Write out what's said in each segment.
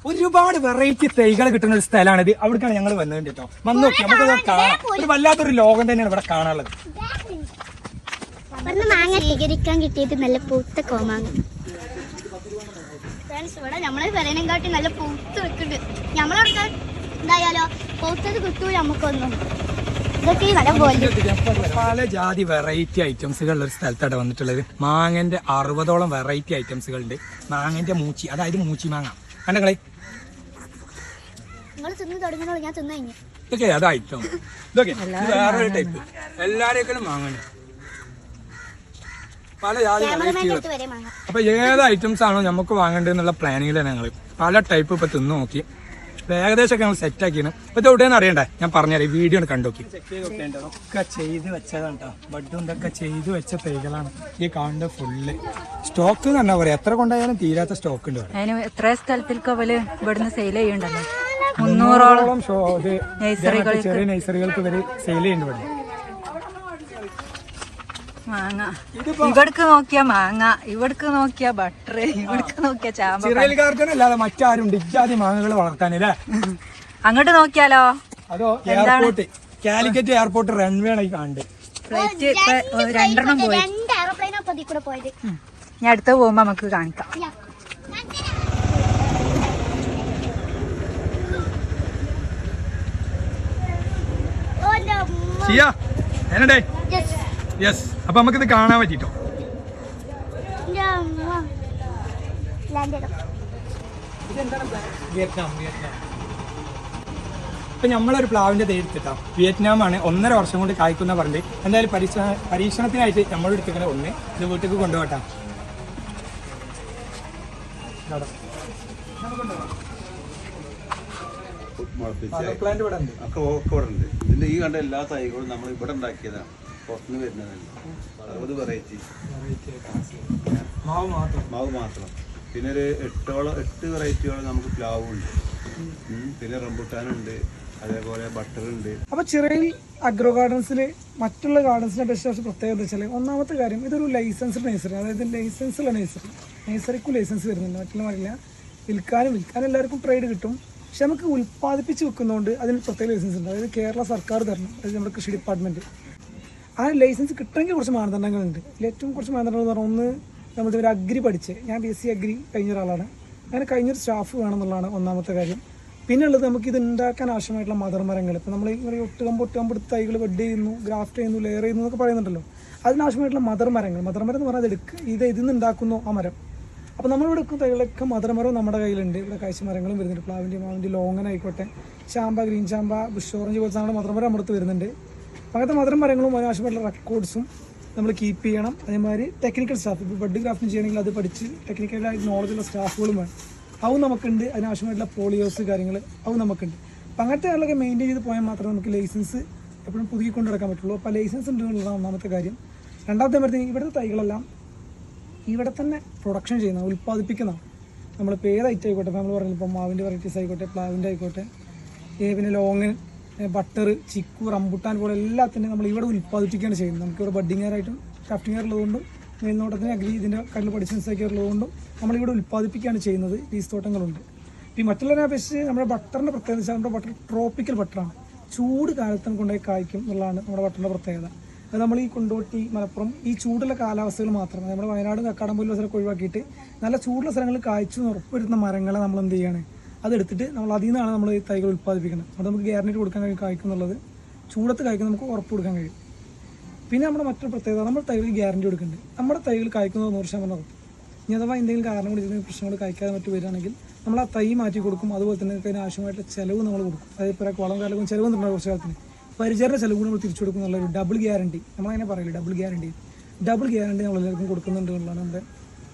ഒരുപാട് വെറൈറ്റി തൈകൾ കിട്ടുന്ന ഒരു സ്ഥലമാണിത്. അവിടേക്കാണ് ഞങ്ങൾ വന്നത് കേട്ടോ. വന്ന് നോക്കി നമുക്ക് കാണാം. ഒരു വല്ലാത്തൊരു ലോകം തന്നെയാണ് ഇവിടെ കാണാനുള്ളത്. മാങ്ങ സ്വീകരിക്കാൻ കിട്ടിയിട്ട് നല്ല പൂത്ത കോമാങ്ങ. ഇവിടെ നമ്മളെ വിലനെക്കാട്ടി നല്ല പൂത്ത് വെക്കുന്നുണ്ട്. നമ്മളവിടെ എന്തായാലോ പൂത്തത് കിട്ടൂല നമുക്കൊന്നും. പല ജാതി വെറൈറ്റി ഐറ്റംസുകളുള്ള ഒരു സ്ഥലത്താണ് വന്നിട്ടുള്ളത്. മാങ്ങന്റെ 60ഓളം വെറൈറ്റി ഐറ്റംസുകൾ ഉണ്ട്. മാങ്ങന്റെ മൂച്ചി, അതായത് മൂച്ചി മാങ്ങ കണ്ടങ്ങളെ ഇതൊക്കെ അത് ഐറ്റം. ഇതൊക്കെ വേറൊരു ടൈപ്പ്. എല്ലാരേക്കാളും മാങ്ങണ്ട്. പല ജാതി വെറൈറ്റികൾ. അപ്പൊ ഏത് ഐറ്റംസ് ആണോ നമുക്ക് വാങ്ങേണ്ടത് എന്നുള്ള പ്ലാനിങ്ങിലാണ് ഞങ്ങൾ പല ടൈപ്പ് ഇപ്പൊ തിന്നു നോക്കി. ഏകദേശമൊക്കെ ഞങ്ങൾ സെറ്റ് ആക്കിയാണ്. ഇപ്പൊ ഇത് എവിടെയെന്ന് അറിയണ്ടേ, ഞാൻ പറഞ്ഞുതരാം. വീഡിയോ കണ്ടു നോക്കി. ഒക്കെ ചെയ്ത് വെച്ചതാണ് കേട്ടോ. ബഡും ഇതൊക്കെ ചെയ്ത് വെച്ച തൈകളാണ് ഈ കാണുന്നത്. ഫുള്ള് സ്റ്റോക്ക് എന്ന് പറഞ്ഞാൽ പറയാം. എത്ര കൊണ്ടായാലും തീരാത്ത സ്റ്റോക്ക് ഉണ്ട്. എത്ര സ്ഥലത്തേക്ക് ഇവിടുന്ന് സെയിൽ ചെയ്യുന്നുണ്ടല്ലോ. 300ഓളം ചെറിയ നഴ്സറികൾക്ക് ഇവര് സെയിൽ ചെയ്യുന്നുണ്ട്. മാങ്ങ ഇവിടക്ക് നോക്കിയാ മാങ്ങ, ഇവിടക്ക് നോക്കിയാ ബട്ടർ, ഇവിടക്ക് നോക്കിയാ ചാമ്പ. ചിറയിൽക്കാർക്കല്ലാതെ മറ്റാരും ഇജാതി മാങ്ങകൾ വളർത്താനില്ലേ? അങ്ങോട്ട് നോക്കിയാലോ? അതോ എയർപോർട്ട്, കാലിക്കറ്റ് എയർപോർട്ട് റൺവേ ആണ് ഈ കാണുന്നത്. ഫ്ലൈറ്റ് 2 പോയി. ഞാൻ അടുത്ത പോകുമ്പോ നമുക്ക് കാണിക്കാം. യെസ്, അപ്പൊ നമുക്കിത് കാണാൻ പറ്റിട്ടോ. വിയറ്റ്നാം. ഇപ്പൊ നമ്മളൊരു പ്ലാവിന്റെ തൈ എടുത്തിട്ടാ. വിയറ്റ്നാം ആണ്. 1.5 വർഷം കൊണ്ട് കായ്ക്കുന്ന പറഞ്ഞ്. എന്തായാലും പരീക്ഷണത്തിനായിട്ട് നമ്മൾ എടുത്തിങ്ങനെ ഒന്ന് ഇത് വീട്ടിലേക്ക് കൊണ്ടുപോട്ടാ. ഇതിന്റെ ഈ കണ്ട എല്ലാ തൈകളും നമ്മൾ ഇവിടെ ഉണ്ടാക്കിയതാണ്. പുറത്തുനിന്ന് വരുന്നതല്ല. 60 വെറൈറ്റി മാവ് മാത്രം. പിന്നെ ഒരു 8 വെറൈറ്റിയോളം നമുക്ക് പ്ലാവുണ്ട്. പിന്നെ റംബുട്ടാനുണ്ട്, അതേപോലെ ബട്ടർ ഉണ്ട്. അപ്പൊ ചിറയിൽ അഗ്രോ ഗാർഡൻസിൽ മറ്റുള്ള ഗാർഡൻസിനെ അപേക്ഷിച്ച് പ്രത്യേകത എന്താ വെച്ചാൽ, ഒന്നാമത്തെ കാര്യം ഇതൊരു ലൈസൻസ്ഡ് നഴ്സറി. അതായത് ലൈസൻസുള്ള നഴ്സറിക്കും ലൈസൻസ് വരുന്നുണ്ട്. മറ്റുള്ള പറയില്ല. വിൽക്കാൻ എല്ലാവർക്കും ട്രേഡ് കിട്ടും. പക്ഷെ നമുക്ക് ഉൽപ്പാദിപ്പിച്ച് വെക്കുന്നതുകൊണ്ട് അതിന് പ്രത്യേക ലൈസൻസ് ഉണ്ട്. അതായത് കേരള സർക്കാർ തരണം. അതായത് നമ്മുടെ കൃഷി ഡിപ്പാർട്ട്മെന്റ്. ആ ലൈസൻസ് കിട്ടണമെങ്കിൽ കുറച്ച് മാനദണ്ഡങ്ങളുണ്ട്. ഏറ്റവും കുറച്ച് മാനദണ്ഡങ്ങൾ എന്ന് പറഞ്ഞാൽ, ഒന്ന് നമ്മുടെ ഒരു അഗ്രി പഠിച്ച്, ഞാൻ BSc അഗ്രി കഴിഞ്ഞ ഒരാളാണ്. അങ്ങനെ കഴിഞ്ഞൊരു സ്റ്റാഫ് വേണമെന്നുള്ളതാണ് ഒന്നാമത്തെ കാര്യം. പിന്നെ ഉള്ളത് നമുക്കിത് ഉണ്ടാക്കാൻ ആവശ്യമായിട്ടുള്ള മദർമരങ്ങൾ. ഇപ്പോൾ നമ്മൾ ഇങ്ങനെ ഒട്ടുകമ്പ് തൈകൾ ബെഡ് ചെയ്യുന്നു, ഗ്രാഫ്റ്റ് ചെയ്യുന്നു, ലെയർ ചെയ്യുന്നു എന്നൊക്കെ പറയുന്നുണ്ടല്ലോ. അതിനാവശ്യമായിട്ടുള്ള മദർമരം എന്ന് പറഞ്ഞാൽ ഇതിൽ നിന്ന് ഉണ്ടാക്കുന്നു ആ മരം. അപ്പോൾ നമ്മളിവിടെ എടുക്കുന്ന തൈകളൊക്കെ മദർമരവും നമ്മുടെ കയ്യിലുണ്ട്. ഇവിടെ കാഴ്ചമരങ്ങളും വരുന്നുണ്ട്. പ്ലാവിൻ്റെ മാവിൻ്റെ ലോങ്ങനായിക്കോട്ടെ, ചാമ്പ, ഗ്രീൻ ചാമ്പ, ബുഷ് ഓറഞ്ച് പോലത്തെ നമ്മുടെ മദർമരം നമ്മുടെ അടുത്ത് വരുന്നുണ്ട്. അങ്ങനത്തെ മദർമരങ്ങളും അതിനാവശ്യമായിട്ടുള്ള റെക്കോർഡ്സും നമ്മൾ കീപ്പ് ചെയ്യണം. അതേമാതിരി ടെക്നിക്കൽ സ്റ്റാഫ്, ഇപ്പോൾ ബഡ് ഗ്രാഫ്റ്റിംഗ് ചെയ്യണമെങ്കിൽ അത് പഠിച്ച് ടെക്നിക്കലായിട്ട് നോളജുള്ള സ്റ്റാഫുകളും വേണം. അതും നമുക്കുണ്ട്. അതിനാവശ്യമായിട്ടുള്ള പോളിയോസ് കാര്യങ്ങൾ അതും നമുക്കുണ്ട്. അപ്പം അങ്ങനത്തെ ആളൊക്കെ മെയിൻറ്റെയിൻ ചെയ്ത് പോയാൽ മാത്രമേ നമുക്ക് ലൈസൻസ് എപ്പോഴും പുതുക്കി കൊണ്ടുനടക്കാൻ പറ്റുള്ളൂ. അപ്പോൾ ലൈസൻസ് ഉണ്ട് എന്നുള്ളതാണ് ഒന്നാമത്തെ കാര്യം. രണ്ടാമത്തെ കാര്യത്തിൽ ഇവിടുത്തെ തൈകളെല്ലാം ഇവിടെ തന്നെ പ്രൊഡക്ഷൻ ചെയ്യുന്ന, ഉൽപ്പാദിപ്പിക്കുന്നതാണ്. നമ്മളിപ്പോൾ ഏത് ഐറ്റം ആയിക്കോട്ടെ, നമ്മൾ പറഞ്ഞില്ല, ഇപ്പോൾ മാവിൻ്റെ വെറൈറ്റീസ് ആയിക്കോട്ടെ, പ്ലാവിൻ്റെ ആയിക്കോട്ടെ, പിന്നെ ലോങ്ങൻ, ബട്ടർ, ചിക്കു, റംബുട്ടാൻ പോലെ എല്ലാത്തിനും നമ്മൾ ഇവിടെ ഉൽപ്പാദിപ്പിക്കുകയാണ് ചെയ്യുന്നത്. നമുക്കിവിടെ ബഡ്ഡിങ്ങാരായിട്ടും ക്രാഫ്റ്റിംഗ് ഉള്ളതുകൊണ്ടും മേൽനോട്ടത്തിന് അഗ്രി ഇതിൻ്റെ കയ്യിൽ പഠിച്ച് മനസ്സിലാക്കിയുള്ളതുകൊണ്ടും നമ്മളിവിടെ ഉൽപ്പാദിപ്പിക്കുകയാണ് ചെയ്യുന്നത്. പീസ് തോട്ടങ്ങളുണ്ട്. ഈ മറ്റുള്ളവരെ അപേക്ഷിച്ച് നമ്മുടെ ബട്ടറിൻ്റെ പ്രത്യേകത വെച്ചാൽ നമ്മുടെ ബട്ടർ ട്രോപ്പിക്കൽ ബട്ടറാണ്. ചൂട് കാലത്തും കൊണ്ടുപോയി കായ്ക്കും എന്നുള്ളതാണ് നമ്മുടെ ബട്ടറിൻ്റെ പ്രത്യേകത. അത് നമ്മൾ ഈ കൊണ്ടോട്ടി, മലപ്പുറം ഈ ചൂടുള്ള കാലാവസ്ഥകൾ മാത്രം, നമ്മുടെ വയനാട് കക്കാടം പോലുള്ള സ്ഥലമൊക്കെ ഒഴിവാക്കിയിട്ട് നല്ല ചൂടുള്ള സ്ഥലങ്ങളിൽ കായ്ച്ചു ഉറപ്പുവരുന്ന മരങ്ങളെ നമ്മൾ എന്ത് ചെയ്യാണ്, അതെടുത്തിട്ട് നമ്മൾ അതിൽ നിന്നാണ് നമ്മൾ ഈ തൈകൾ ഉൽപ്പാദിപ്പിക്കുന്നത്. അത് നമുക്ക് ഗ്യാരണ്ടി കൊടുക്കാൻ കഴിയും. കായ്ക്കും എന്നുള്ളത് ചൂടത്ത് കായ്ക്കുന്ന നമുക്ക് ഉറപ്പ് കൊടുക്കാൻ കഴിയും. പിന്നെ നമ്മുടെ മറ്റൊരു പ്രത്യേകത, നമ്മൾ തൈകൾ ഗ്യാരണ്ടി കൊടുക്കുന്നുണ്ട്. നമ്മുടെ തൈകൾ കായ്ക്കുന്നത് 100% ഉറപ്പ്. ഇനി അഥവാ എന്തെങ്കിലും കാരണം കൊണ്ട് ഇതിന് പ്രശ്നങ്ങൾ കായ്ക്കാതെ മറ്റു വരികയാണെങ്കിൽ നമ്മൾ ആ തൈ മാറ്റി കൊടുക്കും. അതുപോലെ തന്നെ അതിന് ആവശ്യമായിട്ടുള്ള ചിലവ് നമ്മൾ കൊടുക്കും. അതായത് ഇപ്പോൾ വളം കാലവും ചിലവ് തരണം. കുറച്ച് കാലത്തിന് പരിചരണ ചിലവ് നമ്മൾ തിരിച്ചു കൊടുക്കും എന്നുള്ളൊരു ഡബിൾ ഗ്യാരണ്ടി, നമ്മളങ്ങനെ പറയില്ല, ഡബിൾ ഗ്യാരണ്ടി നമ്മൾ എല്ലാവർക്കും കൊടുക്കുന്നുണ്ട് എന്നുള്ളതാണ് നമ്മുടെ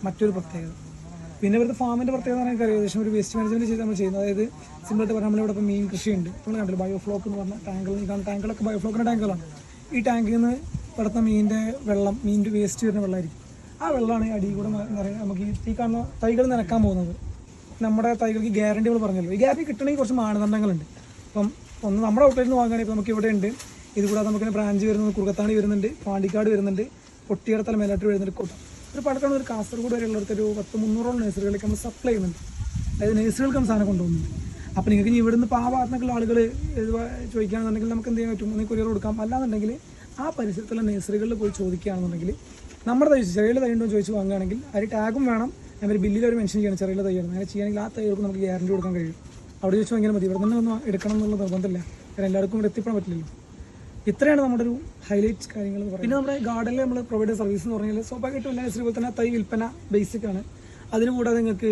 മറ്റൊരു പ്രത്യേകത. പിന്നെ ഇവിടുത്തെ ഫാമിൻ്റെ പ്രത്യേകത എനിക്ക് ഏകദേശം ഒരു വേസ്റ്റ് മാനേജ്മെൻറ്റ് ചെയ്ത് നമ്മൾ ചെയ്യുന്നത്. അതായത് സിമ്പിളായിട്ട് പറഞ്ഞാൽ നമ്മളിവിടെ ഇപ്പോൾ മീൻ കൃഷിയുണ്ട്. നമ്മൾ കണ്ടില്ല, ബയോഫ്ലോക്ക് എന്ന് പറഞ്ഞാൽ ടാങ്കുകളൊക്കെ ബയോഫ്ലോക്കിൻ്റെ ടാങ്കുകളാണ്. ഈ ടാങ്കിൽ നിന്ന് ഇവിടുത്തെ മീനിൻ്റെ വെള്ളം, മീനിൻ്റെ വേസ്റ്റ് വരുന്ന വെള്ളമായിരിക്കും. ആ വെള്ളമാണ് അടിയിൽ കൂടെ നമുക്ക് ഈ കാണുന്ന തൈകൾ നനക്കാൻ പോകുന്നത്. നമ്മുടെ തൈകൾക്ക് ഗ്യാരണ്ടി നമ്മൾ പറഞ്ഞല്ലോ. ഈ ഗ്യാരണ്ടി കിട്ടണമെങ്കിൽ കുറച്ച് മാനദണ്ഡങ്ങളുണ്ട്. അപ്പം ഒന്ന് നമ്മുടെ ഔട്ട്ലെറ്റിൽ നിന്ന് വാങ്ങുകയാണെങ്കിൽ ഇപ്പോൾ നമുക്ക് ഇവിടെ ഉണ്ട്. ഇതുകൂടാതെ നമുക്ക് ബ്രാഞ്ച് വരുന്നത് കുറുകത്താണി വരുന്നുണ്ട്, പാണ്ടിക്കാട് വരുന്നുണ്ട്, പൊട്ടിയടത്തല മേലാട്ട് വരുന്നുണ്ട്, ഒരു പാലക്കാട് ഒരു കാസർഗോഡ് വരെ ഉള്ളിടത്ത് ഒരു 100-300 നഴ്സറികളിലേക്ക് നമ്മൾ സപ്ലൈ ചെയ്യുന്നുണ്ട്. അതായത് നഴ്സറികൾക്ക് നമ്മൾ സാധനം കൊണ്ടുപോകുന്നുണ്ട്. അപ്പോൾ നിങ്ങൾക്ക് ഇനി ഇവിടുന്ന് ഇപ്പോൾ ആ ഭാഗത്തുനിന്നുള്ള ആളുകൾ ചോദിക്കുകയാണെന്നുണ്ടെങ്കിൽ നമുക്ക് എന്ത് ചെയ്യാൻ പറ്റും, ഒന്ന് കൊറിയർ കൊടുക്കാം. അല്ലാന്നുണ്ടെങ്കിൽ ആ പരിസരത്തുള്ള നഴ്സറികളിൽ പോയി ചോദിക്കുകയാണെന്നുണ്ടെങ്കിൽ നമ്മുടെ തൈ ചെറിയ തൈ ഉണ്ടോ ചോദിച്ച് വാങ്ങുകയാണെങ്കിൽ അതിൽ ടാഗും വേണം, അവർ ബില്ലിൽ ഒരു മെൻഷൻ ചെയ്യണം ചെറിയ തൈയാണ്. അങ്ങനെ ചെയ്യുകയാണെങ്കിൽ ആ തൈകൾക്ക് നമുക്ക് ഗ്യാരണ്ടി കൊടുക്കാൻ കഴിയും. അവിടെ ചോദിച്ച് വാങ്ങിയാൽ മതി, ഇവിടെ തന്നെ ഒന്ന് എടുക്കണം എന്നുള്ള നിർബന്ധമില്ല. കാരണം എല്ലാവർക്കും ഇവിടെ എത്തിപ്പെടാൻ പറ്റില്ലല്ലോ. ഇത്രയാണ് നമ്മുടെ ഒരു ഹൈലൈറ്റ്സ് കാര്യങ്ങൾ എന്ന് പറയുന്നത്. പിന്നെ നമ്മുടെ ഗാർഡനിൽ നമ്മൾ പ്രൊവൈഡ് സർവീസ് എന്ന് പറഞ്ഞാൽ സ്വാഭാവികമായിട്ടും എല്ലാ നഴ്സറി പോലെ തന്നെ തൈ വിൽപ്പന ബേസിക് ആണ്. അതിന് കൂടാതെ നിങ്ങൾക്ക്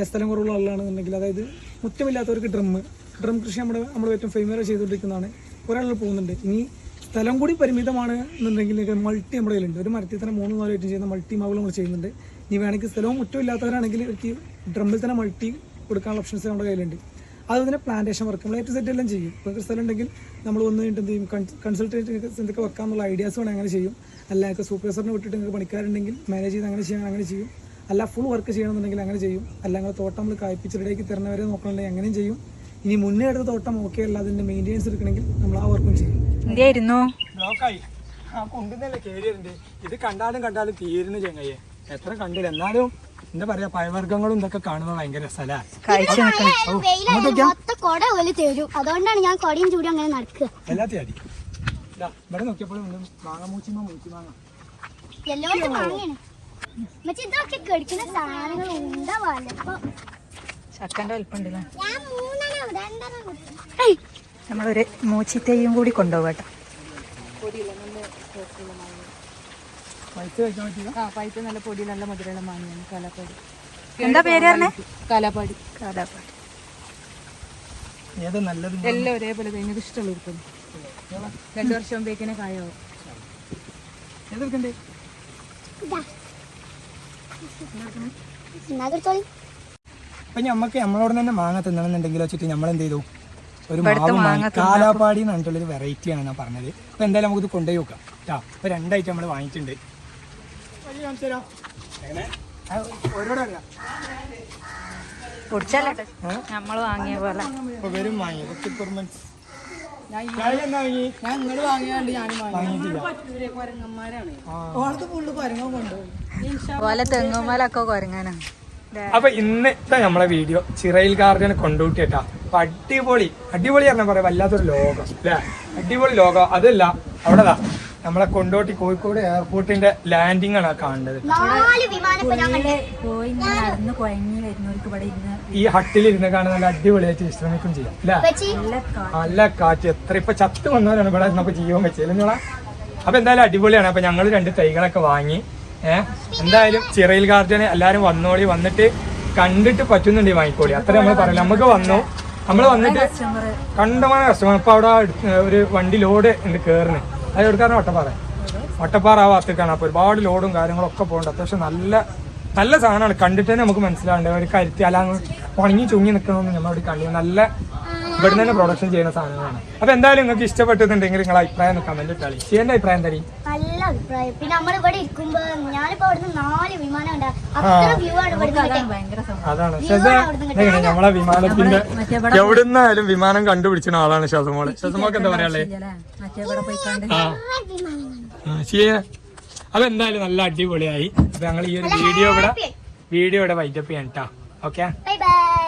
സ്ഥലം കുറവുള്ള ആളാണെന്നുണ്ടെങ്കിൽ, അതായത് മുറ്റമില്ലാത്തവർക്ക് ഡ്രം കൃഷി നമ്മൾ ഏറ്റവും ഫേമസ് ചെയ്തുകൊണ്ടിരിക്കുന്നതാണ്. കുറേ ആളുകൾ പോകുന്നുണ്ട്. ഇനി സ്ഥലം കൂടി പരിമിതമാണ് എന്നുണ്ടെങ്കിൽ മൾട്ടി നമ്മുടെ കയ്യിലുണ്ട്. ഒരു മരത്തിൽ തന്നെ 3-4 ഐറ്റം ചെയ്യുന്ന മൾട്ടി മാവുകൾ നമ്മൾ ചെയ്യുന്നുണ്ട്. ഇനി വേണമെങ്കിൽ സ്ഥലവും മുറ്റവും ഇല്ലാത്തവരാണെങ്കിൽ എനിക്ക് ഡ്രമ്മിൽ തന്നെ മൾട്ടി കൊടുക്കാനുള്ള ഓപ്ഷൻസ് നമ്മുടെ കയ്യിലുണ്ട്. അതുപോലെ തന്നെ പ്ലാന്റേഷൻ വർക്ക് നമ്മൾ സെറ്റ് എല്ലാം ചെയ്യും. ഇപ്പോൾ സ്ഥലം ഉണ്ടെങ്കിൽ നമ്മൾ വന്ന് കഴിഞ്ഞിട്ട് എന്ത് ചെയ്യും, കൺസൾട്ടേറ്റ് എന്തൊക്കെ വെക്കാമെന്നുള്ള ഐഡിയാസ് വേണമെങ്കിൽ അങ്ങനെ ചെയ്യും. അല്ല നിങ്ങൾക്ക് സൂപ്പർവൈസറിനെ വിട്ടിട്ട് നിങ്ങൾക്ക് പണിക്കാരുണ്ടെങ്കിൽ മാനേജ് ചെയ്ത് അങ്ങനെ ചെയ്യാൻ അങ്ങനെ ചെയ്യും. അല്ല ഫുൾ വർക്ക് ചെയ്യണമെന്നുണ്ടെങ്കിൽ അങ്ങനെ ചെയ്യും. അല്ല നിങ്ങൾ തോട്ടം നമ്മൾ കായ്പ്പിച്ച് റെഡിയാക്കി തരുന്നവരെ നോക്കണമെങ്കിൽ അങ്ങനെയും ചെയ്യും. ഇനി മുന്നേ എടുത്ത തോട്ടം ഓക്കെ അല്ല അതിൻ്റെ മെയിൻ്റെനൻസ് എടുക്കണമെങ്കിൽ നമ്മൾ ആ വർക്കും ചെയ്യും. എന്തായിരുന്നു ബ്ലോക്കായി കൊണ്ടുവന്നല്ലേ കേറിയുണ്ട്. ഇത് കണ്ടാലും തീരുന്നു ചെങ്ങയ്യെ, എത്ര കണ്ടില്ല. എന്നാലും എന്താ പറയാ, പഴവർഗ്ഗങ്ങളും ഇതൊക്കെ കാണുമ്പോൾ ഭയങ്കര രസമല്ലേ. മൊത്തം കൊട പോലെ തരും. അതുകൊണ്ടാണ് ഞാൻ കൊടയും ചൂടും അങ്ങനെ നടക്കുക. എല്ലാത്തിനും അടി ഇവിടെ നോക്കിയപ്പോഴും മാങ്ങ മൂച്ചിമാങ്ങ എല്ലാവർക്കും വാങ്ങണം. മറ്റേ ഇതൊക്കെ കെടുക്കുന്ന സാധനങ്ങൾ ഉണ്ടാവാല്ല. ചക്കൻ്റെ വലിപ്പുണ്ടല്ലേ. ഞാൻ 3-2 നമ്മളൊരു മൂച്ചിത്തൈയും കൂടി കൊണ്ടുപോകട്ടെ. പൈപ്പ് നല്ല പൊടി നല്ല മധുരമുള്ള മാങ്ങയാണ് കാലാപ്പാടി. എന്താ പേര് പറഞ്ഞേ? കാലാപ്പാടി. ഏത് നല്ലത് എല്ലാം ഒരേപോലെ കഴിഞ്ഞത് ഇഷ്ടമുള്ള ഇരിക്കുന്നു. 2 വർഷം മുമ്പേക്കിനെ കായാവും. ഏതെടുക്കണ്ടേ? അപ്പൊ ഞമ്മക്ക് നമ്മളോട് തന്നെ മാങ്ങ തിന്നണമെന്നുണ്ടെങ്കിൽ വെച്ചിട്ട് നമ്മൾ എന്ത് ചെയ്തു, ഒരു മാവ് കാലാപ്പാടി എന്ന് പറഞ്ഞിട്ടുള്ളൊരു വെറൈറ്റിയാണ് ഞാൻ പറഞ്ഞത്. അപ്പൊ എന്തായാലും നമുക്ക് ഇത് കൊണ്ടുപോയി നോക്കാം കേട്ടോ. അപ്പൊ 2 ഐറ്റം നമ്മൾ വാങ്ങിയിട്ടുണ്ട്. പൊടിച്ചല്ലേ നമ്മൾ വാങ്ങിയ പോലെ വരും വാങ്ങി ഞാൻ ഇങ്ങോട്ട് വാങ്ങിയാണ്ട് ഞാനും പോലെ തെങ്ങുമലൊക്കെ കുരങ്ങാനാ. അപ്പൊ ഇന്നത്തെ നമ്മളെ വീഡിയോ ചിറയിൽ ഗാർഡൻ കൊണ്ടുപോയിട്ടാ. അപ്പൊ അടിപൊളി പറഞ്ഞാൽ പറയാം, വല്ലാത്തൊരു ലോകം അല്ലെ, അടിപൊളി ലോകം. അതല്ല അവിടെ നമ്മളെ കൊണ്ടോട്ടി കോഴിക്കോട് എയർപോർട്ടിന്റെ ലാൻഡിംഗ് ആണ് കാണുന്നത്. ഈ ഹട്ടിൽ ഇരുന്ന് കാണാൻ നല്ല അടിപൊളിയായിട്ട് വിശ്രമിക്കും ചെയ്യാം അല്ലെ. നല്ല കാറ്റ്, എത്ര ഇപ്പൊ ചത്ത് വന്നാലാണ് ഇവിടെ നമുക്ക് ജീവൻ വെച്ചല്ലേ. അപ്പൊ എന്തായാലും അടിപൊളിയാണ്. അപ്പൊ ഞങ്ങൾ 2 തൈകളൊക്കെ വാങ്ങി. എന്തായാലും ചിറയിൽ ഗാർഡന് എല്ലാരും വന്നോളി, വന്നിട്ട് കണ്ടിട്ട് പറ്റുന്നുണ്ട് വാങ്ങിക്കോളി. അത്ര നമ്മൾ പറയില്ല. നമുക്ക് നമ്മൾ വന്നിട്ട് കണ്ടമാന കസ്റ്റമർ. ഇപ്പൊ അവിടെ ഒരു വണ്ടി ലോഡ് ഉണ്ട് കേറുന്നത്. അത് എടുക്കാറ് ഒട്ടപ്പാറ ആ ഭാഗത്തേക്കാണ്. അപ്പൊ ഒരുപാട് ലോഡും കാര്യങ്ങളൊക്കെ പോകണ്ട. അത്യാവശ്യം നല്ല സാധനമാണ്. കണ്ടിട്ട് തന്നെ നമുക്ക് മനസ്സിലാവുണ്ട് ഒരു കരുത്തി അല്ലാതെ ഉണങ്ങി ചുങ്ങി നിൽക്കണമെന്ന് നമ്മളവിടെ കണ്ടു. നല്ല ഇവിടെ തന്നെ പ്രൊഡക്ഷൻ ചെയ്യുന്ന സാധനങ്ങളാണ്. അപ്പൊ എന്തായാലും നിങ്ങൾക്ക് ഇഷ്ടപ്പെട്ടതുണ്ടെങ്കിൽ നിങ്ങൾ അഭിപ്രായം കമന്റ് ഇട്ടാളി. ചെയ്യേണ്ട അഭിപ്രായം എന്താ? നല്ല അഭിപ്രായം. പിന്നെ നമ്മളിവിടെ ഇരിക്കുമ്പോ ഞാനിപ്പോ അവിടുന്ന് 4 വിമാനം ഉണ്ട്. അത്ര വ്യൂ ആണ് ഇവിടുന്ന്. അതാണ് നമ്മളെ വിമാനത്തിന്റെ എവിടുന്നായാലും വിമാനം കണ്ടുപിടിച്ച ആളാണ് ഷസമോള്. ഷസമോക്ക് എന്താ പറയാ? അപ്പൊ എന്തായാലും നല്ല അടിപൊളിയായി. അപ്പൊ ഞങ്ങൾ ഈ ഒരു വീഡിയോ ഇവിടെ വൈൻഡപ്പ് ചെയ്യാൻ കേട്ടോ. Okay, bye bye.